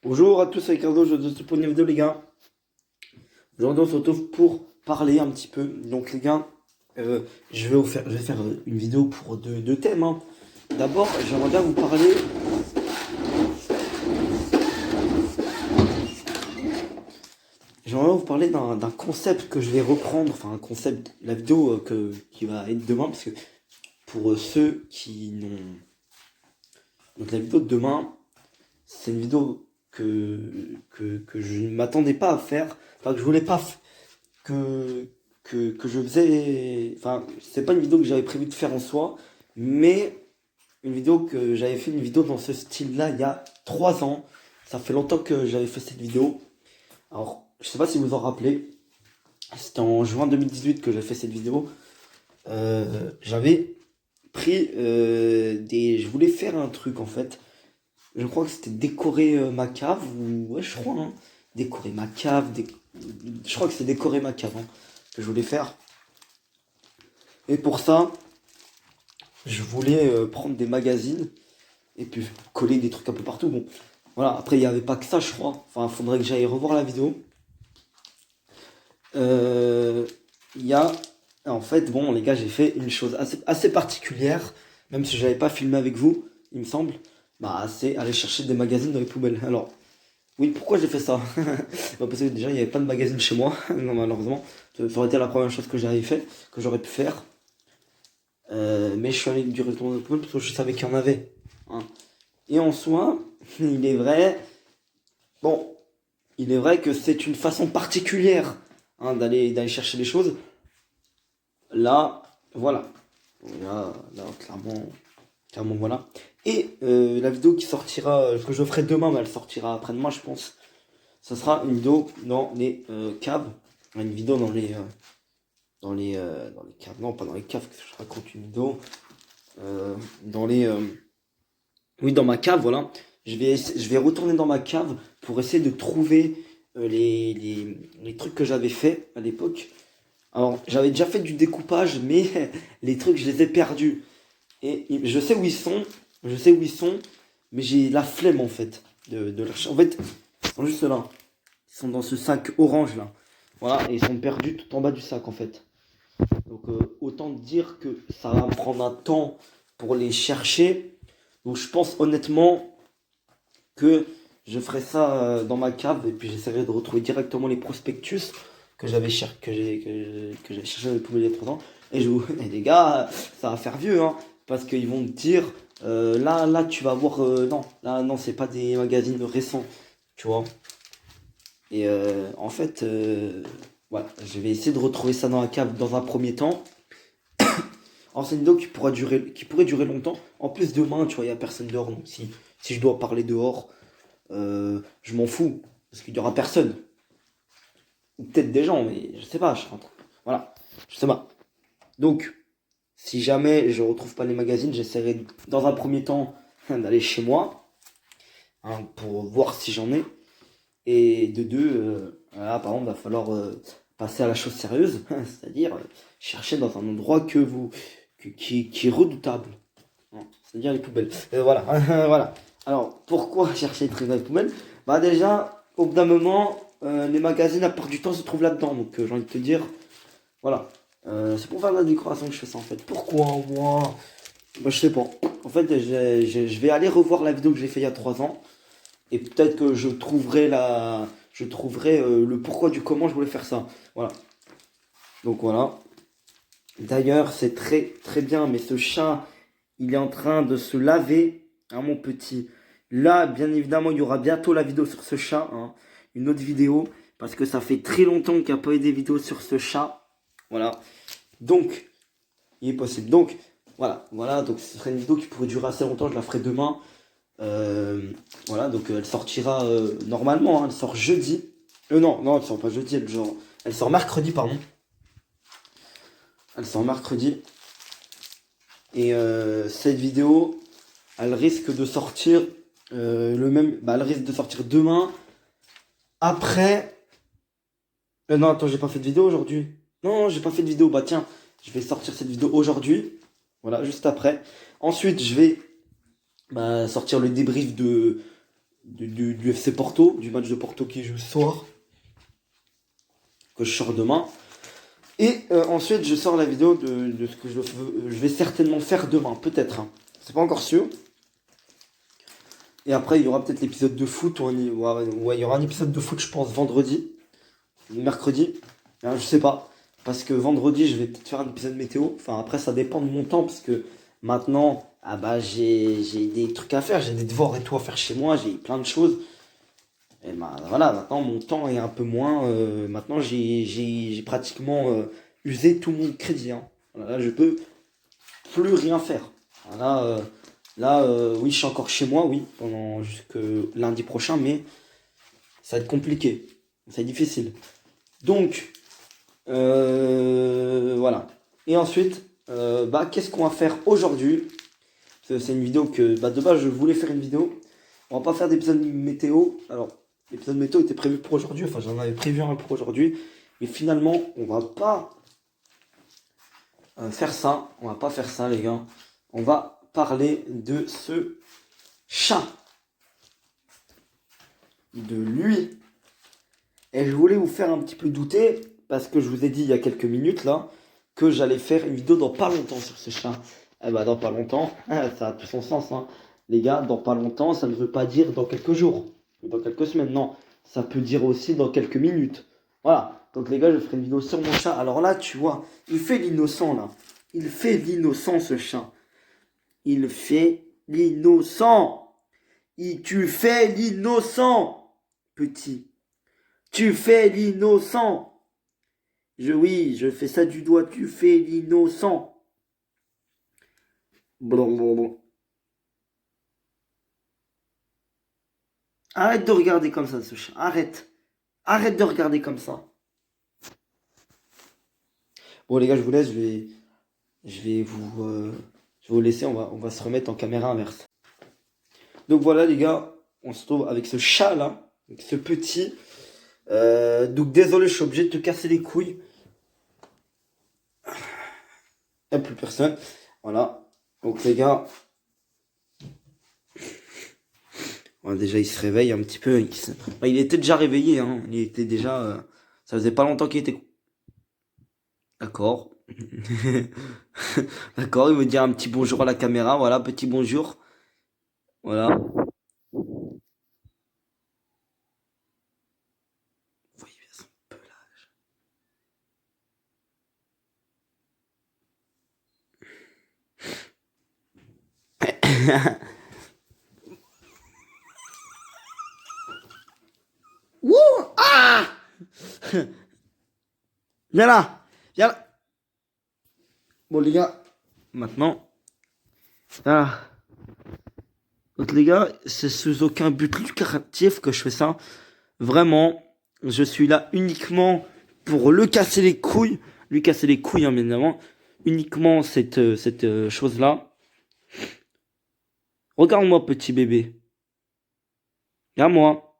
Bonjour à tous, c'est Ricardo, je suis pour une vidéo les gars. Aujourd'hui on se retrouve pour parler un petit peu. Donc les gars, je vais faire une vidéo pour deux thèmes, hein. D'abord, j'aimerais bien vous parler. J'aimerais bien vous parler d'un concept que je vais reprendre, enfin un concept, la vidéo qui va être demain, parce que pour ceux qui n'ont. Donc la vidéo de demain, c'est une vidéo que je ne m'attendais pas à faire, enfin que je voulais pas que, que je faisais. Enfin, c'est pas une vidéo que j'avais prévu de faire en soi, mais une vidéo que j'avais fait, une vidéo dans ce style-là il y a 3 ans. Ça fait longtemps que j'avais fait cette vidéo. Alors, je sais pas si vous vous en rappelez, c'était en juin 2018 que j'ai fait cette vidéo. J'avais pris des. Je voulais faire un truc en fait. Je crois que c'était décorer ma cave, ou ouais, je crois, hein. Décorer ma cave, je crois que c'est décorer ma cave, hein, que je voulais faire. Et pour ça, je voulais prendre des magazines et puis coller des trucs un peu partout. Bon, voilà, après il n'y avait pas que ça, je crois. Enfin, il faudrait que j'aille revoir la vidéo. Euh, Il y a. En fait, bon, les gars, j'ai fait une chose assez particulière, même si je n'avais pas filmé avec vous, il me semble. Bah, c'est aller chercher des magazines dans les poubelles. Alors, oui, pourquoi j'ai fait ça? Bah, parce que déjà, il n'y avait pas de magazine chez moi, non, malheureusement. Ça aurait été la première chose que j'avais fait, que j'aurais pu faire. Mais je suis allé directement dans le poubelle parce que je savais qu'il y en avait, hein. Et en soi, il est vrai, bon, il est vrai que c'est une façon particulière, hein, d'aller chercher les choses. Là, voilà. Là, clairement, voilà. Et la vidéo qui sortira, que je ferai demain, mais elle sortira après-demain, je pense. Ça sera une vidéo dans les caves. Une vidéo dans les caves. Non, pas dans les caves, que je raconte une vidéo. Dans les. Oui, dans ma cave, voilà. Je vais retourner dans ma cave pour essayer de trouver les trucs que j'avais fait à l'époque. Alors, j'avais déjà fait du découpage, mais les trucs, je les ai perdus. Et je sais où ils sont, je sais où ils sont, mais j'ai la flemme en fait de les chercher. En fait, ils sont juste là. Ils sont dans ce sac orange là. Voilà, et ils sont perdus tout en bas du sac en fait. Donc autant dire que ça va me prendre un temps pour les chercher. Donc je pense honnêtement que je ferai ça dans ma cave et puis j'essaierai de retrouver directement les prospectus que j'avais que j'ai cherché dans les poubelles il y a 3 ans. Et et les gars, ça va faire vieux, hein, parce qu'ils vont me dire là tu vas voir non, là non, c'est pas des magazines récents, tu vois. Et en fait, voilà, je vais essayer de retrouver ça dans la cave dans un premier temps. Alors c'est une vidéo qui pourrait durer longtemps. En plus demain, tu vois, il y a personne dehors, donc si je dois parler dehors, je m'en fous parce qu'il y aura personne. Ou peut-être des gens, mais je sais pas. Je rentre. Voilà, je sais pas. Donc, si jamais je retrouve pas les magazines, j'essaierai dans un premier temps d'aller chez moi, hein, pour voir si j'en ai. Et de deux, voilà, par exemple, va falloir passer à la chose sérieuse, c'est-à-dire chercher dans un endroit qui est redoutable, hein, c'est-à-dire les poubelles. Voilà, voilà. Alors, pourquoi chercher les trucs dans les poubelles? Bah déjà, au bout d'un moment, les magazines, à part du temps, se trouvent là-dedans. Donc, j'ai envie de te dire, voilà. C'est pour faire de la décoration que je fais ça en fait. Pourquoi moi? Bah, je sais pas. En fait, je vais aller revoir la vidéo que j'ai fait il y a 3 ans. Et peut-être que je trouverai le pourquoi du comment je voulais faire ça. Voilà. Donc voilà. D'ailleurs, c'est très très bien, mais ce chat, il est en train de se laver, hein, mon petit. Là, bien évidemment, il y aura bientôt la vidéo sur ce chat, hein, une autre vidéo, parce que ça fait très longtemps qu'il n'y a pas eu des vidéos sur ce chat. Voilà. Donc, il est possible. Donc, voilà. Donc, ce serait une vidéo qui pourrait durer assez longtemps. Je la ferai demain. Voilà, donc elle sortira normalement, hein, elle sort jeudi. Non, elle sort pas jeudi, elle sort mercredi, pardon. Elle sort mercredi. Et cette vidéo, elle risque de sortir elle risque de sortir demain. Après. Non, attends, j'ai pas fait de vidéo aujourd'hui. Non, j'ai pas fait de vidéo. Bah tiens, je vais sortir cette vidéo aujourd'hui. Voilà, juste après. Ensuite, je vais sortir le débrief du FC Porto, du match de Porto qui joue ce soir, que je sors demain. Et ensuite, je sors la vidéo de ce que je vais certainement faire demain, peut-être. Hein. C'est pas encore sûr. Et après, il y aura peut-être l'épisode de foot. Ouais, il y aura un épisode de foot, je pense, vendredi. Mercredi. Je sais pas. Parce que vendredi, je vais peut-être faire un épisode météo. Enfin, après, ça dépend de mon temps. Parce que maintenant, ah bah, j'ai des trucs à faire. J'ai des devoirs et tout à faire chez moi. J'ai plein de choses. Et bah, voilà, maintenant, mon temps est un peu moins. Maintenant, j'ai pratiquement usé tout mon crédit. Hein. Voilà, là, je peux plus rien faire. Là, oui, je suis encore chez moi, oui, pendant jusque lundi prochain, mais ça va être compliqué. Ça va être difficile. Donc, voilà. Et ensuite, qu'est-ce qu'on va faire aujourd'hui? C'est une vidéo que, de base, je voulais faire une vidéo. On va pas faire d'épisode météo. Alors, l'épisode météo était prévu pour aujourd'hui. Enfin, j'en avais prévu un pour aujourd'hui. Mais finalement, on va pas faire ça. On va pas faire ça, les gars. On va parler de ce chat. De lui. Et je voulais vous faire un petit peu douter, parce que je vous ai dit il y a quelques minutes là, que j'allais faire une vidéo dans pas longtemps sur ce chat. Eh bah dans pas longtemps, ça a tout son sens. Hein. Les gars, dans pas longtemps, ça ne veut pas dire dans quelques jours, ou dans quelques semaines, non. Ça peut dire aussi dans quelques minutes. Voilà, donc les gars, je ferai une vidéo sur mon chat. Alors là, tu vois, il fait l'innocent là. Il fait l'innocent ce chat. Il fait l'innocent. Tu fais l'innocent, petit. Tu fais l'innocent. Oui, je fais ça du doigt. Tu fais l'innocent. Bon. Arrête de regarder comme ça, ce chat. Arrête. Arrête de regarder comme ça. Bon, les gars, je vous laisse. Je vais vous laisser. On va se remettre en caméra inverse. Donc voilà, les gars. On se trouve avec ce chat là. Avec ce petit. Donc désolé, je suis obligé de te casser les couilles. Il n'y a plus personne. Voilà. Donc les gars. Ouais, déjà, il se réveille un petit peu. Il était déjà réveillé. Hein. Il était déjà. Ça faisait pas longtemps qu'il était. D'accord. D'accord, il veut dire un petit bonjour à la caméra. Voilà, petit bonjour. Voilà. Voyez bien son pelage. Wouh! Ah! Viens là! Viens là! Bon, les gars, maintenant. Ah. Donc, les gars, c'est sous aucun but lucratif que je fais ça. Vraiment, je suis là uniquement pour le casser les couilles. Lui casser les couilles, hein, bien évidemment. Uniquement cette chose-là. Regarde-moi, petit bébé. Regarde-moi.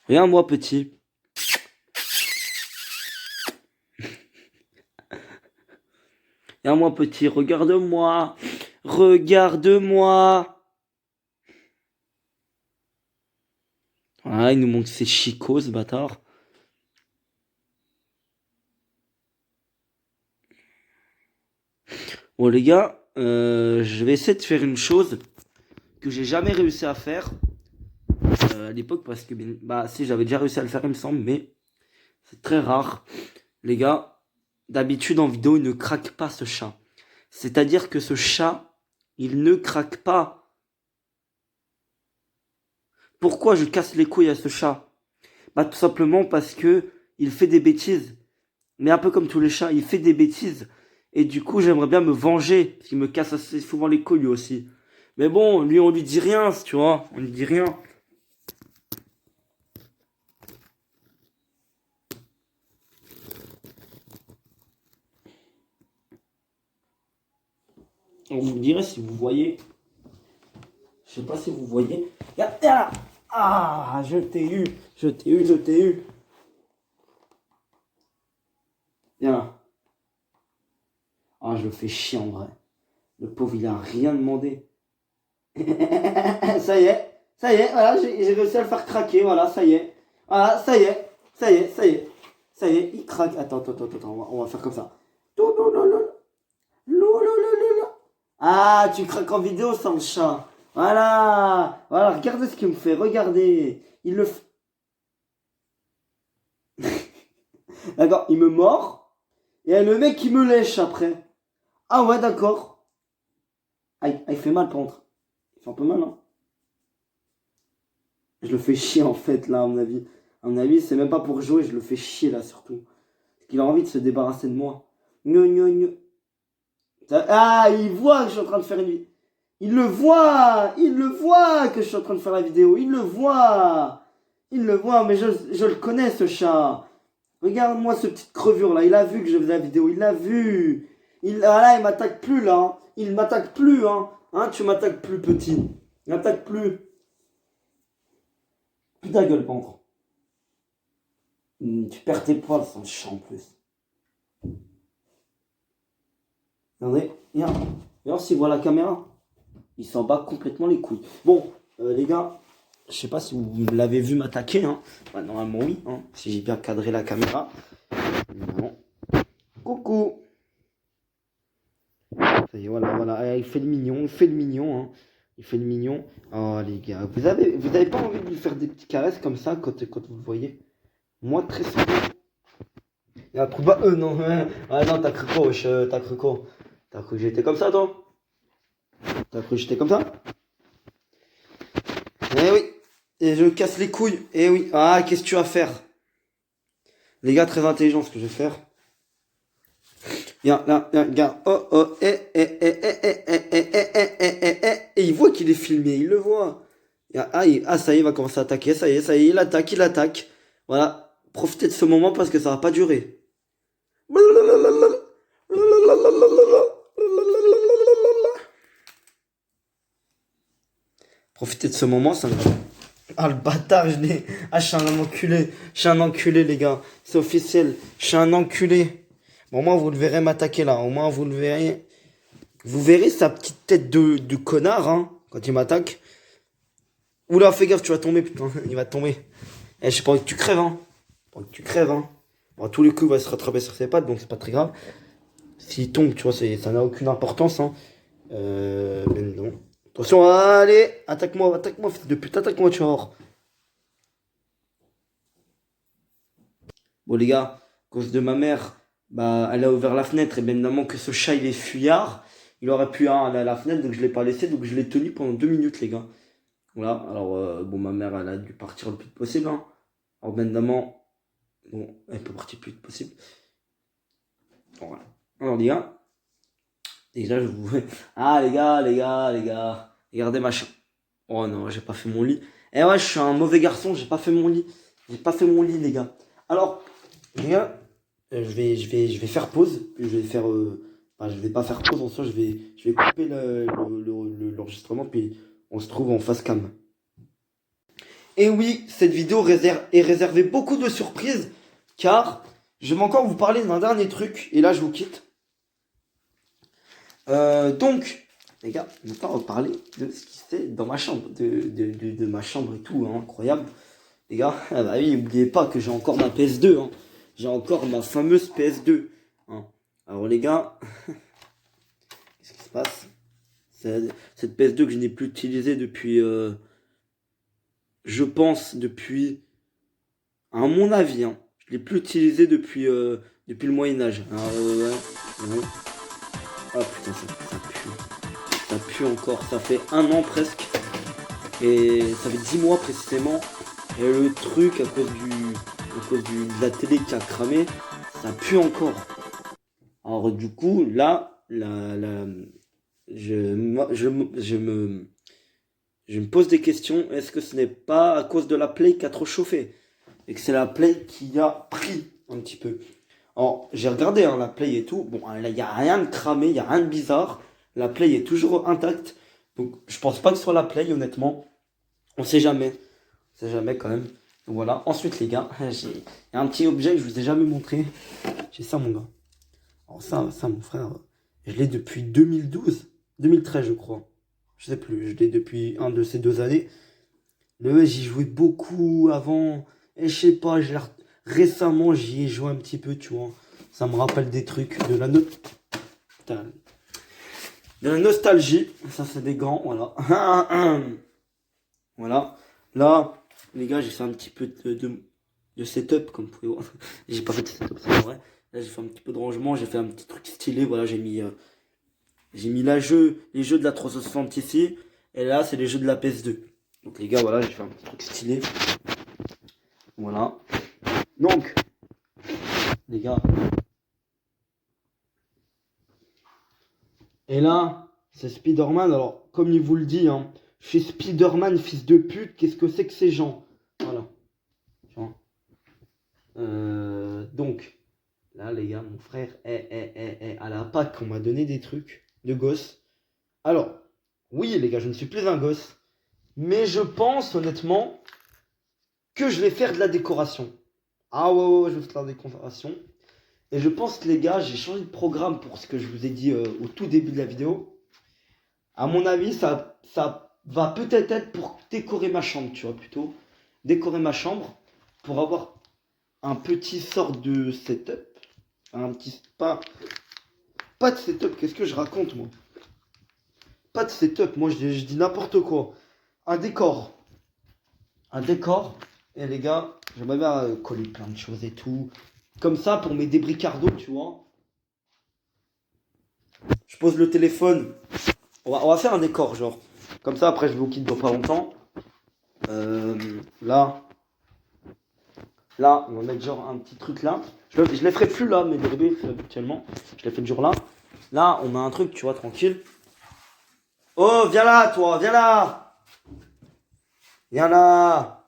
Regarde-moi, petit. Regarde-moi, petit. Regarde-moi. Regarde-moi. Voilà, il nous montre ses chicots, ce bâtard. Bon, les gars, je vais essayer de faire une chose que j'ai jamais réussi à faire à l'époque parce que, si, j'avais déjà réussi à le faire, il me semble, mais c'est très rare. Les gars, d'habitude en vidéo, il ne craque pas ce chat. C'est-à-dire que ce chat, il ne craque pas. Pourquoi je casse les couilles à ce chat? Tout simplement parce que il fait des bêtises. Mais un peu comme tous les chats, il fait des bêtises. Et du coup, j'aimerais bien me venger. Parce qu'il me casse assez souvent les couilles lui aussi. Mais bon, lui, on lui dit rien, tu vois. On lui dit rien. On vous dirait si vous voyez. Je sais pas si vous voyez. Regarde là. Ah, je t'ai eu. Je t'ai eu, je t'ai eu. Viens là. Ah, je le fais chier en vrai. Le pauvre, il a rien demandé. Ça y est, voilà, j'ai réussi à le faire craquer, voilà, ça y est. Voilà, ça y est, il craque. Attends, on va faire comme ça. Ah, tu craques en vidéo sans le chat. Voilà, regardez ce qu'il me fait, regardez. Il le fait. D'accord, il me mord. Et le mec qui me lèche après. Ah ouais, d'accord. Ah, il fait mal, par contre. Il fait un peu mal, hein. Je le fais chier, en fait, là, à mon avis. À mon avis, c'est même pas pour jouer, je le fais chier, là, surtout. Parce qu'il a envie de se débarrasser de moi. Gno. Ah, il voit que je suis en train de faire une... Il le voit que je suis en train de faire la vidéo. Il le voit, mais je le connais, ce chat. Regarde-moi ce petite crevure là, il a vu que je faisais la vidéo, il l'a vu. Il m'attaque plus là, hein. Il m'attaque plus, hein. Hein, tu m'attaques plus, petit. Il m'attaque plus. Plus ta gueule, contre. Tu perds tes poils sans chat en plus. Regardez, regarde s'il voit la caméra. Il s'en bat complètement les couilles. Bon, les gars, je sais pas si vous l'avez vu m'attaquer, hein. Bah, normalement, oui, hein. Si j'ai bien cadré la caméra. Non. Coucou. Ça y est, voilà. Ah, il fait le mignon, hein. Il fait le mignon. Oh, les gars, vous avez pas envie de lui faire des petites caresses comme ça quand vous le voyez? Moi, très souvent. Il y a un trou de bas. Non. Ah non, t'as cru quoi, wesh, t'as cru quoi? T'as cru que j'étais comme ça, toi? T'as cru que j'étais comme ça? Eh oui. Et je casse les couilles. Eh oui. Ah, qu'est-ce que tu vas faire? Les gars, très intelligent ce que je vais faire. Viens, là, regarde. Et il voit qu'il est filmé, il le voit. Ça y est, il va commencer à attaquer. Ça y est, il attaque. Voilà. Profitez de ce moment parce que ça va pas durer. Profitez de ce moment, ça me... Ah, le bâtard, je suis un enculé, les gars. C'est officiel. Je suis un enculé. Bon, au moins, vous le verrez m'attaquer là. Au moins, vous le verrez. Vous verrez sa petite tête de connard, hein, quand il m'attaque. Oula, fais gaffe, tu vas tomber, putain. Il va tomber. Eh, j'ai pas envie que tu crèves, hein. Bon, à tous les coups, il va se rattraper sur ses pattes, donc c'est pas très grave. S'il tombe, tu vois, ça n'a aucune importance, hein. Mais non. Attention, allez, attaque-moi, fils de pute, attaque-moi, tu vas voir. Bon, les gars, à cause de ma mère, bah, elle a ouvert la fenêtre, et bien évidemment que ce chat, il est fuyard. Il aurait pu aller à la fenêtre, donc je l'ai pas laissé, donc je l'ai tenu pendant 2 minutes, les gars. Voilà, alors, bon, ma mère, elle a dû partir le plus vite possible, hein. Alors, bien évidemment, bon, elle peut partir le plus vite possible. Voilà. Alors, les gars, déjà, je vous... Ah, les gars, regardez ma chambre. Oh non, j'ai pas fait mon lit. Eh ouais, je suis un mauvais garçon, j'ai pas fait mon lit. Les gars. Alors, les gars, je vais faire pause. Je vais faire... je vais pas faire pause en soi, je vais couper l'enregistrement, puis on se trouve en face cam. Et oui, cette vidéo est réservée beaucoup de surprises, car je vais encore vous parler d'un dernier truc, et là je vous quitte. Donc, les gars, maintenant on va parler de ce qui se fait dans ma chambre, de ma chambre et tout, hein, incroyable. Les gars, ah bah oui, n'oubliez pas que j'ai encore ma PS2, hein. J'ai encore ma fameuse PS2, hein. Alors les gars, qu'est-ce qui se passe? Cette PS2 que je n'ai plus utilisée depuis, je pense, à mon avis, hein, je l'ai plus utilisée depuis le Moyen-Âge. Ouais. Ah putain, ça pue. Ça pue encore, ça fait 1 an presque. Et ça fait 10 mois précisément. Et le truc, à cause de la télé qui a cramé, ça pue encore. Alors du coup, là, je me pose des questions. Est-ce que ce n'est pas à cause de la Play qui a trop chauffé? Et que c'est la Play qui a pris un petit peu. Alors, j'ai regardé, hein, la Play et tout. Bon, là, il n'y a rien de cramé, il n'y a rien de bizarre. La Play est toujours intacte. Donc, je pense pas que ce soit la Play, honnêtement. On sait jamais. On sait jamais quand même. Donc voilà. Ensuite, les gars, il y a un petit objet que je vous ai jamais montré. J'ai ça, mon gars. Alors ça, mon frère, je l'ai depuis 2012. 2013, je crois. Je sais plus, je l'ai depuis un de ces 2 années. Le j'y jouais beaucoup avant. Et je sais pas, récemment j'y ai joué un petit peu, tu vois. Ça me rappelle des trucs, de la nostalgie. Ça c'est des grands, voilà. Voilà. Là, les gars, j'ai fait un petit peu de setup, comme vous pouvez voir. J'ai pas fait de setup, c'est vrai. Là, j'ai fait un petit peu de rangement, j'ai fait un petit truc stylé. Voilà, j'ai mis les jeux de la 360 ici. Et là, c'est les jeux de la PS2. Donc, les gars, voilà, j'ai fait un petit truc stylé. Voilà. Donc, les gars. Et là, c'est Spider-Man. Alors, comme il vous le dit, hein, je suis Spider-Man, fils de pute. Qu'est-ce que c'est que ces gens? Voilà. Donc, là, les gars, mon frère, à la Pâques, on m'a donné des trucs de gosse. Alors, oui, les gars, je ne suis plus un gosse. Mais je pense, honnêtement, que je vais faire de la décoration. Ah ouais, je vais faire de la décoration. Et je pense, les gars, j'ai changé de programme pour ce que je vous ai dit au tout début de la vidéo. À mon avis, ça va peut-être être pour décorer ma chambre, tu vois, plutôt. Décorer ma chambre pour avoir un petit sort de setup. Un petit... Pas de setup, qu'est-ce que je raconte, moi? Pas de setup, moi, je dis n'importe quoi. Un décor. Un décor. Et les gars, j'aimerais bien coller plein de choses et tout. Comme ça, pour mes débricardos, tu vois. Je pose le téléphone. On va faire un décor, genre. Comme ça, après, je vais au quitte dans pas longtemps. Là. Là, on va mettre genre un petit truc là. Je les ferai plus là, mais bébés, habituellement. Je les fais toujours là. Là, on a un truc, tu vois, tranquille. Oh, viens là, toi, viens là. Viens là.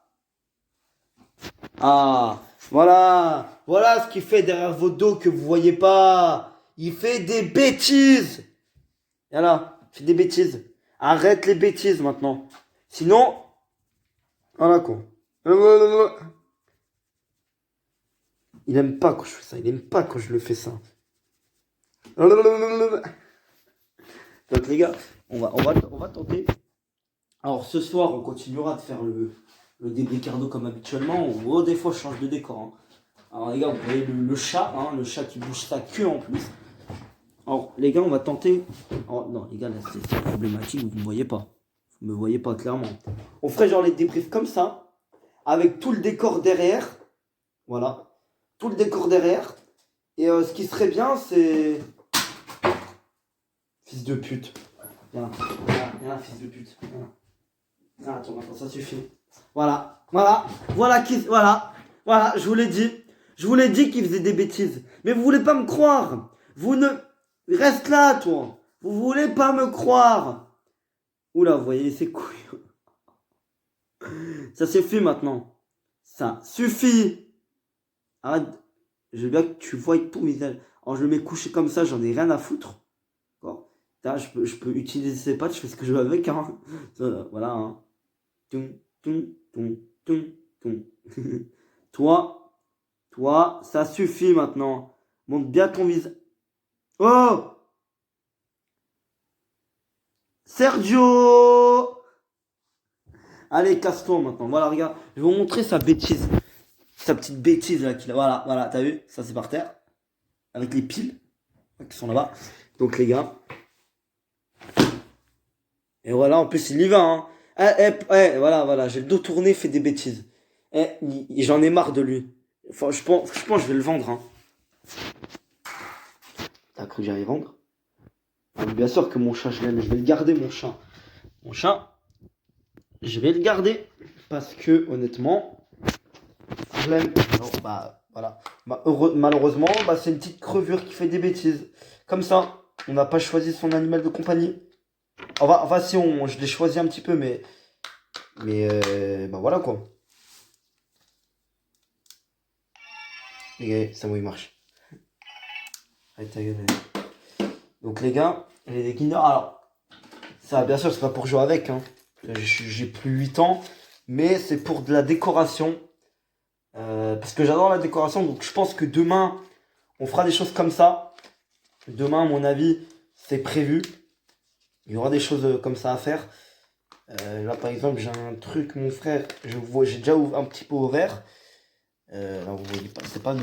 Ah, voilà. Voilà ce qu'il fait derrière vos dos que vous voyez pas. Il fait des bêtises. Viens là, il fait des bêtises. Arrête les bêtises maintenant. Sinon, voilà quoi. Il aime pas quand je fais ça. Il aime pas quand je le fais ça. Donc les gars, on va tenter. Alors ce soir, on continuera de faire le débricardo comme habituellement. Des fois, je change de décor. Hein. Alors les gars, vous voyez le chat, hein, le chat qui bouge sa queue en plus. Alors les gars, on va tenter. Oh, non les gars, là c'est problématique, vous ne me voyez pas. Vous me voyez pas clairement. On ferait genre les débriefs comme ça, avec tout le décor derrière. Voilà. Tout le décor derrière. Et ce qui serait bien, c'est... Fils de pute. Viens là, fils de pute. Ah, attends, ça suffit. Voilà, je vous l'ai dit. Je vous l'ai dit qu'il faisait des bêtises. Mais vous voulez pas me croire. Vous ne... Reste là, toi. Vous voulez pas me croire. Oula, vous voyez, c'est couilles. Ça suffit maintenant. Ça suffit. Arrête. Je veux bien que tu vois ton visage. Alors, je le mets couché comme ça, j'en ai rien à foutre. D'accord. Là, je peux utiliser ces pattes, je fais ce que je veux avec. Hein. Voilà. Hein. Toi, ça suffit maintenant. Montre bien ton visage. Oh! Sergio! Allez, casse-toi maintenant. Voilà, regarde. Je vais vous montrer sa bêtise. Sa petite bêtise là qu'il a. Voilà, t'as vu? Ça, c'est par terre. Avec les piles qui sont là-bas. Donc, les gars. Et voilà, en plus, il y va, hein. Voilà, j'ai le dos tourné, fait des bêtises. J'en ai marre de lui. Enfin, je pense que je vais le vendre, hein. T'as cru que j'allais vendre? Ah, bien sûr que mon chat, je l'aime, je vais le garder, mon chat. Mon chat, je vais le garder. Parce que, honnêtement, je l'aime. Alors, voilà. Malheureusement, c'est une petite crevure qui fait des bêtises. Comme ça, on n'a pas choisi son animal de compagnie. Enfin, si, je l'ai choisi un petit peu, mais voilà quoi. Les gars, ça, il marche. Allez, ta gueule. Donc, les gars, j'ai des Kinder. Alors, ça, bien sûr, c'est pas pour jouer avec. Hein. J'ai plus 8 ans, mais c'est pour de la décoration. Parce que j'adore la décoration, donc je pense que demain, on fera des choses comme ça. Demain, à mon avis, c'est prévu. Il y aura des choses comme ça à faire. Là, par exemple, j'ai un truc, mon frère, j'ai déjà un petit peu ouvert. Là, vous voyez pas, c'est pas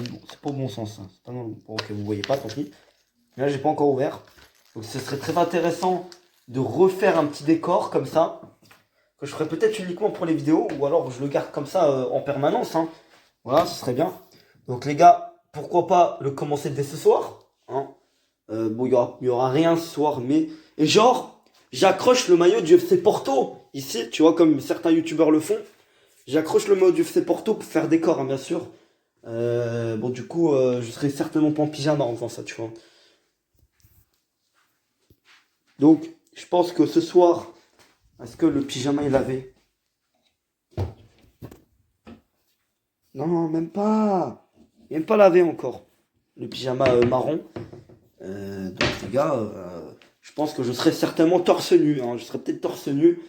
au bon sens. Hein. C'est pas bon, ok, vous voyez pas, tant pis. Là, j'ai pas encore ouvert. Donc, ce serait très intéressant de refaire un petit décor comme ça. Que je ferai peut-être uniquement pour les vidéos. Ou alors, je le garde comme ça en permanence. Hein. Voilà, ce serait bien. Donc, les gars, pourquoi pas le commencer dès ce soir. Hein. Bon, il y aura rien ce soir, mais. Et genre, j'accroche le maillot du FC Porto. Ici, tu vois, comme certains youtubeurs le font. J'accroche le maillot du FC Porto pour faire décor, hein, bien sûr. Bon, du coup, je serai certainement pas en pyjama en faisant ça, tu vois. Donc, je pense que ce soir, est-ce que le pyjama est lavé? Non, même pas. Même pas lavé encore. Le pyjama marron. Donc, les gars, je pense que je serai certainement torse nu. Hein. Je serai peut-être torse nu.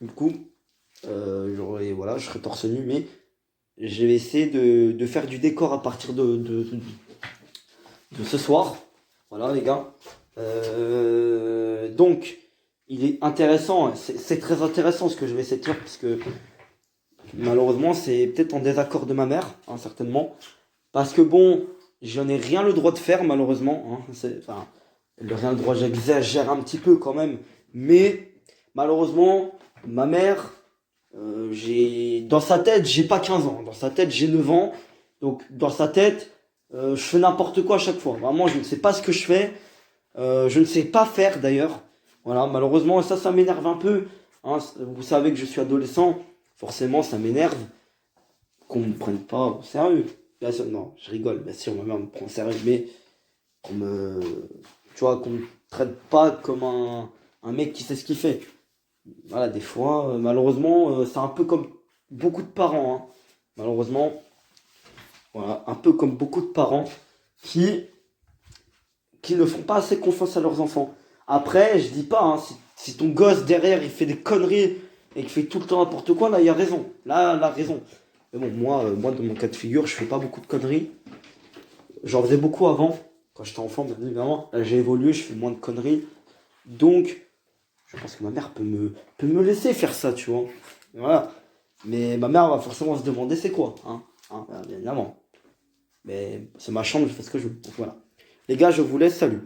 Du coup, voilà, je serai torse nu, mais je vais essayer de faire du décor à partir de ce soir. Voilà, les gars. Donc, il est intéressant, c'est très intéressant ce que je vais essayer de faire, parce que malheureusement, c'est peut-être en désaccord de ma mère, hein, certainement. Parce que bon, j'en ai rien le droit de faire, malheureusement. Hein, enfin, rien le droit, j'exagère un petit peu quand même. Mais malheureusement, ma mère, dans sa tête, j'ai pas 15 ans. Dans sa tête, j'ai 9 ans. Donc, dans sa tête, je fais n'importe quoi à chaque fois. Vraiment, je ne sais pas ce que je fais. Je ne sais pas faire d'ailleurs. Voilà, malheureusement, ça m'énerve un peu. Hein. Vous savez que je suis adolescent. Forcément, ça m'énerve qu'on me prenne pas au sérieux. Bien sûr, non, je rigole. Bien sûr, ma mère me prend au sérieux, mais qu'on me, tu vois, qu'on me traite pas comme un mec qui sait ce qu'il fait. Voilà, des fois, malheureusement, c'est un peu comme beaucoup de parents. Hein. Malheureusement, voilà, un peu comme beaucoup de parents qui qui ne font pas assez confiance à leurs enfants. Après, je dis pas, hein, si ton gosse derrière il fait des conneries et qu'il fait tout le temps n'importe quoi, là il y a raison. Là, il a raison. Mais bon, moi, dans mon cas de figure, je fais pas beaucoup de conneries. J'en faisais beaucoup avant, quand j'étais enfant, bien évidemment. Là, j'ai évolué, je fais moins de conneries. Donc, je pense que ma mère peut me laisser faire ça, tu vois. Voilà. Mais ma mère va forcément se demander c'est quoi, hein, bien évidemment. Mais c'est ma chambre, je fais ce que je veux. Donc voilà. Les gars, je vous laisse, salut.